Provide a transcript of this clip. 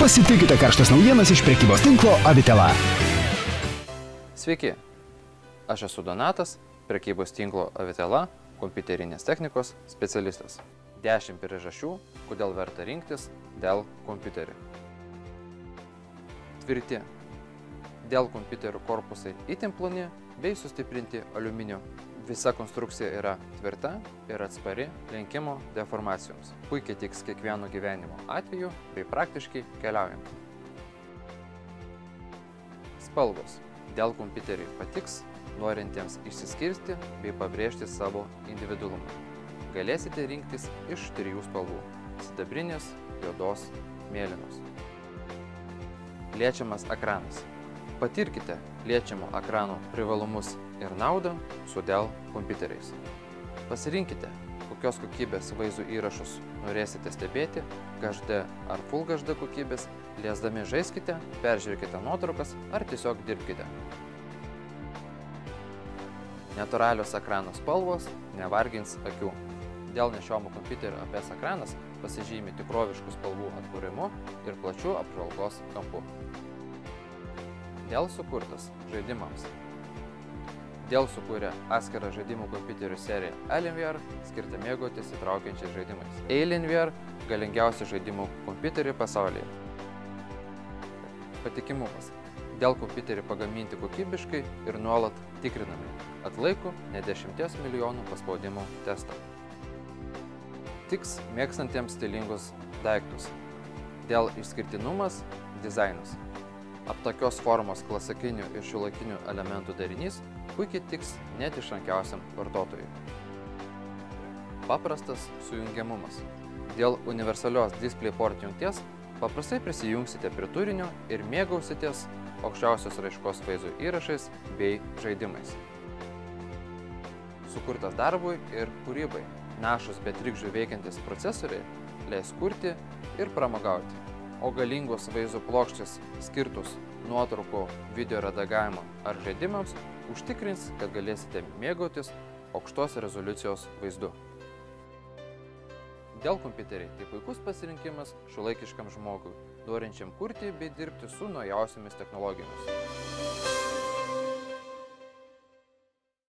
Pasitikite karštas naujienas iš prekybos tinklo Avitela. Sveiki, aš esu Donatas, prekybos tinklo Avitela, kompiuterinės technikos specialistas. 10 priežasčių, kodėl verta rinktis Dell kompiuterį. Tvirti. Dell kompiuterių korpusai itin ploni bei sustiprinti aliuminio. Visa konstrukcija yra tvirta ir atspari lenkimo deformacijoms. Puikiai tiks kiekvieno gyvenimo atveju bei praktiškai keliaujant. Spalvos. Dell kompiuteriai patiks norintiems išsiskirti bei pabrėžti savo individualumą. Galėsite rinktis iš 3 spalvų – sidabrinės, juodos, mėlynos. Liečiamas ekranas. Patirkite liečiamo ekrano privalumus ir naudą su Dell kompiuteriais. Pasirinkite, kokios kokybės vaizdo įrašus norėsite stebėti, HD ar Full HD kokybės, liesdami žaiskite, peržiūrėkite nuotraukas ar tiesiog dirbkite. Natūralios ekrano spalvos nevargins akių. Dell nešiojamo kompiuterio APS ekranas pasižymi tikroviškų spalvų atkūrimu ir plačiu apžvalgos kampu. Dell sukurtas žaidimams. Dell sukūrė atskirą žaidimų kompiuterių seriją Alienware, skirtą mėgautis įtraukiančiais žaidimais. Alienware – galingiausi žaidimų kompiuteriai pasaulyje. Patikimumas. Dell kompiuteriai pagaminti kokybiškai ir nuolat tikrinami. Atlaiko ne 10 milijonų paspaudimų testą. Tiks mėgstantiems stilingus daiktus. Dell išskirtinumas – dizainas. Aptakios formos klasikinių ir šiuolaikinių elementų darinys puikiai tiks net išrankiausiam vartotojui. Paprastas sujungiamumas. Dėl universalios DisplayPort jungties paprastai prisijungsite prie turinio ir mėgausitės aukščiausios raiškos vaizdo įrašais bei žaidimais. Sukurtas darbui ir kūrybai. Našus be trikdžių veikiantis procesoriai leis kurti ir pramogauti. O galingos vaizdo plokštės skirtus nuotraukų, video redagavimo ar žaidimams užtikrins, kad galėsite mėgautis aukštos rezoliucijos vaizdu. Dell kompiuteriai tai puikus pasirinkimas šiuolaikiškam žmogui, norinčiam kurti bei dirbti su naujausiamis technologijomis.